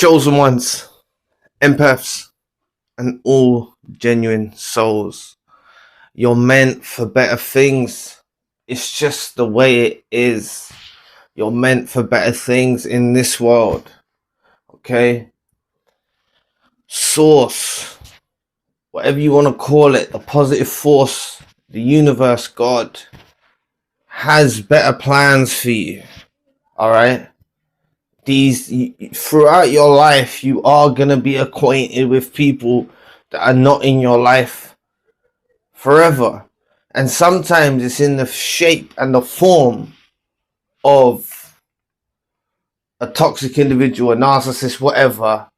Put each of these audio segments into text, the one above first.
chosen ones, empaths, and all genuine souls. You're meant for better things. It's just the way it is. You're meant for better things in this world. Okay? Source, whatever you want to call it, a positive force, the universe, God, has better plans for you. Alright? Throughout your life, you are going to be acquainted with people that are not in your life forever. And sometimes it's in the shape and the form of a toxic individual, a narcissist, whatever,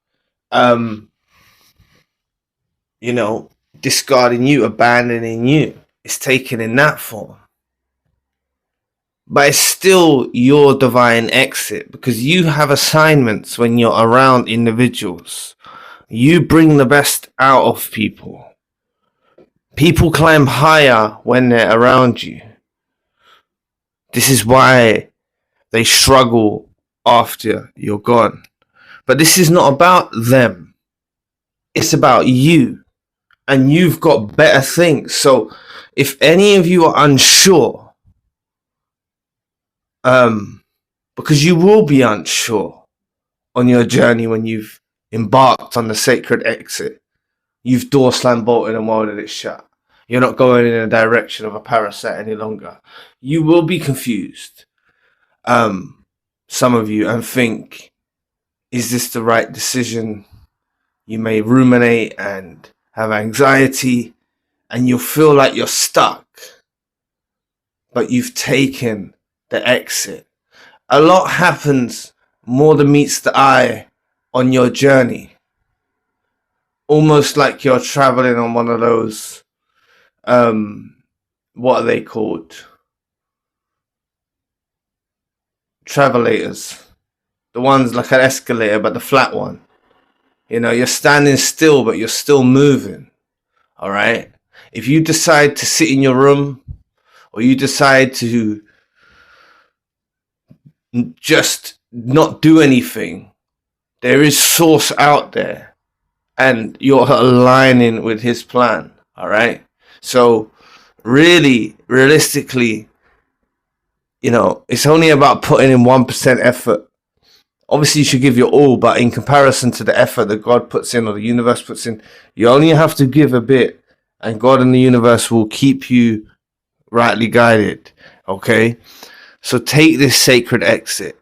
discarding you, abandoning you. It's taken in that form. But it's still your divine exit, because you have assignments when you're around individuals. You bring the best out of people. People climb higher when they're around you. This is why they struggle after you're gone. But this is not about them. It's about you. And you've got better things. So if any of you are unsure, because you will be unsure on your journey when you've embarked on the sacred exit. You've door slammed, bolted and welded it shut. You're not going in a direction of a parasite any longer. You will be confused, some of you, and think, is this the right decision? You may ruminate and have anxiety, and you'll feel like you're stuck, but you've taken the exit. A lot happens more than meets the eye on your journey. Almost like you're traveling on one of those, what are they called? Travelators. The ones like an escalator, but the flat one. You're standing still, but you're still moving. All right? If you decide to sit in your room, or you decide to just not do anything, there is source out there, and you're aligning with his plan. All right? So really, realistically, it's only about putting in 1% effort. Obviously you should give your all, but in comparison to the effort that God puts in or the universe puts in, you only have to give a bit, and God and the universe will keep you rightly guided. Okay? So take this sacred exit.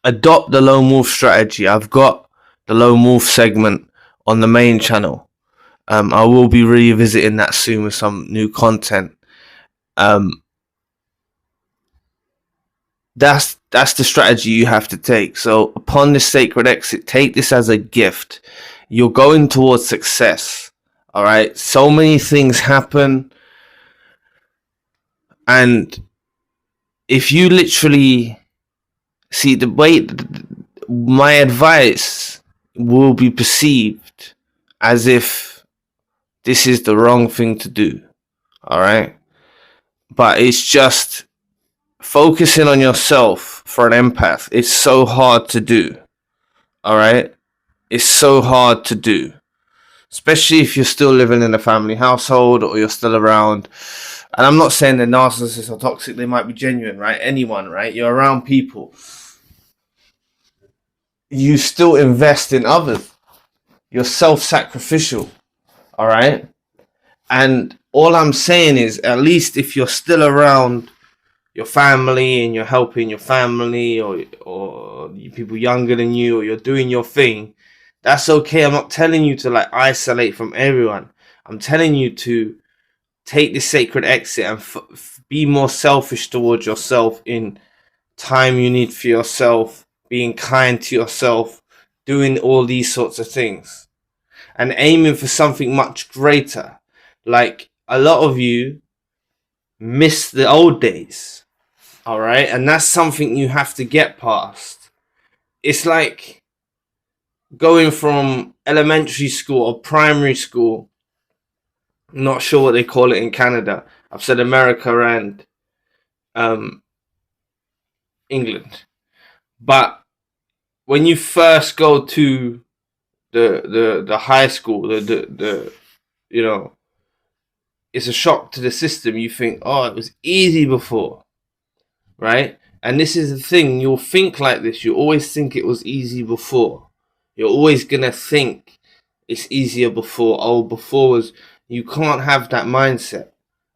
Adopt the lone wolf strategy. I've got the lone wolf segment on the main channel. I will be revisiting that soon with some new content. That's the strategy you have to take. So upon this sacred exit, take this as a gift. You're going towards success. All right. So many things happen. And if you literally see the way, my advice will be perceived as if this is the wrong thing to do. All right. But it's just focusing on yourself for an empath. It's so hard to do. All right. It's so hard to do, especially if you're still living in a family household or you're still around. And I'm not saying they're narcissists or toxic. They might be genuine, right? Anyone, right? You're around people. You still invest in others. You're self-sacrificial. All right. And all I'm saying is, at least if you're still around your family and you're helping your family or people younger than you, or you're doing your thing, that's okay. I'm not telling you to isolate from everyone. I'm telling you to take the sacred exit and be more selfish towards yourself in time you need for yourself, being kind to yourself, doing all these sorts of things, and aiming for something much greater. Like, a lot of you miss the old days, all right? And that's something you have to get past. It's like going from elementary school or primary school, I'm not sure what they call it in Canada. I've said America and England. But when you first go to the high school, the you know, it's a shock to the system. You think, oh, it was easy before, right? And this is the thing, you'll think like this. You always think it was easy before. You're always gonna think it's easier before. Oh, before was, you can't have that mindset.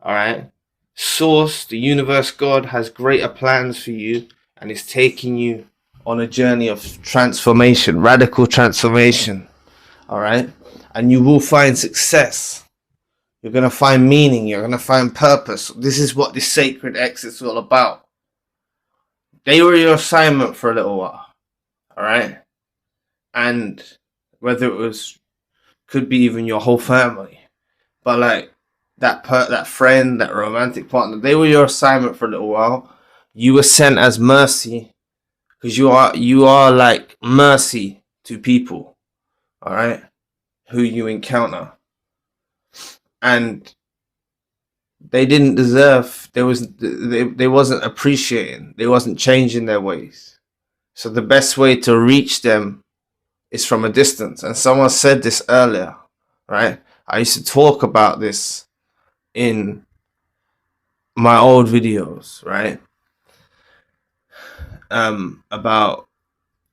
Alright? Source, the universe, God has greater plans for you, and is taking you on a journey of transformation, radical transformation. Alright? And you will find success. You're gonna find meaning, you're gonna find purpose. This is what this sacred exit's all about. They were your assignment for a little while, alright? And whether it was, could be even your whole family, but like that friend, that romantic partner, they were your assignment for a little while. You were sent as mercy, because you are like mercy to people, alright, who you encounter. And they didn't deserve, they wasn't appreciating, they wasn't changing their ways. So the best way to reach them is from a distance. And someone said this earlier, right? I used to talk about this in my old videos, right? About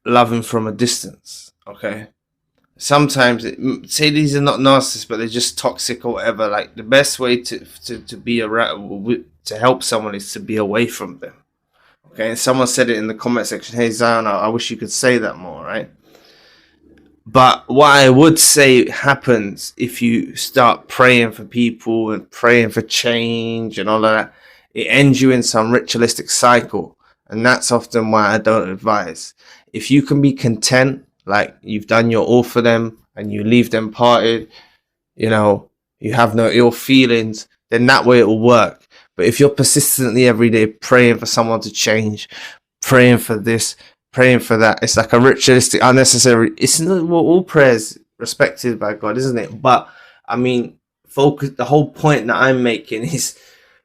loving from a distance, okay? Sometimes, say these are not narcissists, but they're just toxic or whatever. Like, the best way to be around, to help someone, is to be away from them. Okay, and someone said it in the comment section. Hey Zion, I wish you could say that more, right? But what I would say happens if you start praying for people and praying for change and all of that, it ends you in some ritualistic cycle, and that's often why I don't advise. If you can be content, like you've done your all for them and you leave them parted, you know, you have no ill feelings, then that way it will work. But if you're persistently every day praying for someone to change, praying for this, praying for that, it's like a ritualistic, unnecessary, it's not, well, all prayers respected by God, isn't it? But I mean, focus, the whole point that I'm making is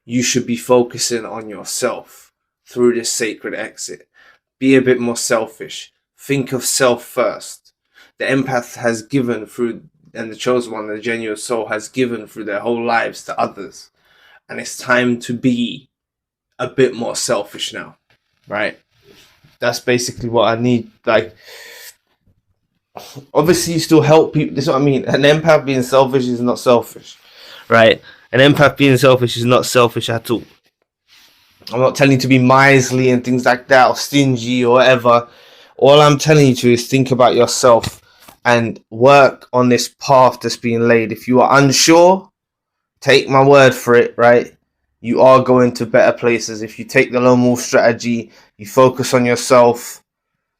you should be focusing on yourself through this sacred exit. Be a bit more selfish. Think of self first. The empath has given through, and the chosen one, the genuine soul, has given through their whole lives to others. And it's time to be a bit more selfish now, right? That's basically what I need. Like, obviously you still help people. This is what I mean. An empath being selfish is not selfish, right? An empath being selfish is not selfish at all. I'm not telling you to be miserly and things like that, or stingy or whatever. All I'm telling you to is think about yourself and work on this path that's being laid. If you are unsure, take my word for it, right? You are going to better places. If you take the lone wolf strategy, you focus on yourself,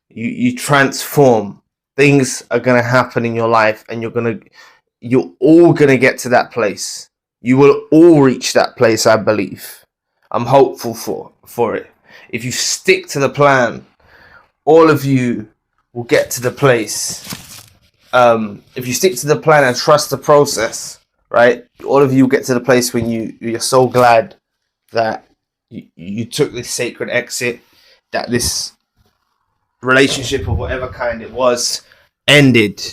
you transform, things are going to happen in your life, and you're all going to get to that place. You will all reach that place, I believe. I'm hopeful for it. If you stick to the plan, all of you will get to the place. If you stick to the plan and trust the process, right, all of you will get to the place when you're so glad that you took this sacred exit, that this relationship of whatever kind it was ended,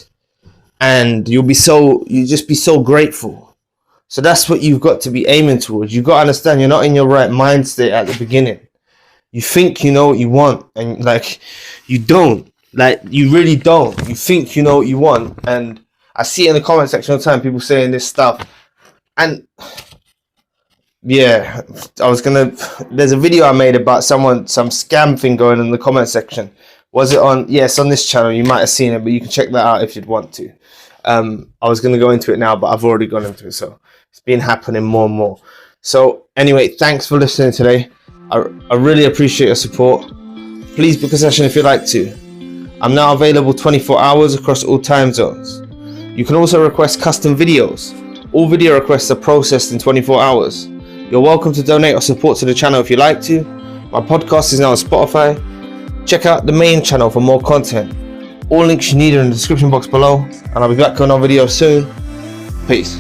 and you'll just be so grateful. So that's what you've got to be aiming towards. You've got to understand you're not in your right mind state at the beginning. You think you know what you want, and like, you don't. Like, you really don't. You think you know what you want, and I see it in the comment section all the time, people saying this stuff. And yeah, there's a video I made about some scam thing going in the comment section. Was it on? Yes, on this channel. You might have seen it, but you can check that out if you'd want to. I was going to go into it now, but I've already gone into it, so it's been happening more and more. So anyway, thanks for listening today. I really appreciate your support. Please book a session if you'd like to. I'm now available 24 hours across all time zones. You can also request custom videos. All video requests are processed in 24 hours. You're welcome to donate or support to the channel if you like to. My podcast is now on Spotify. Check out the main channel for more content. All links you need are in the description box below, and I'll be back on another video soon. Peace.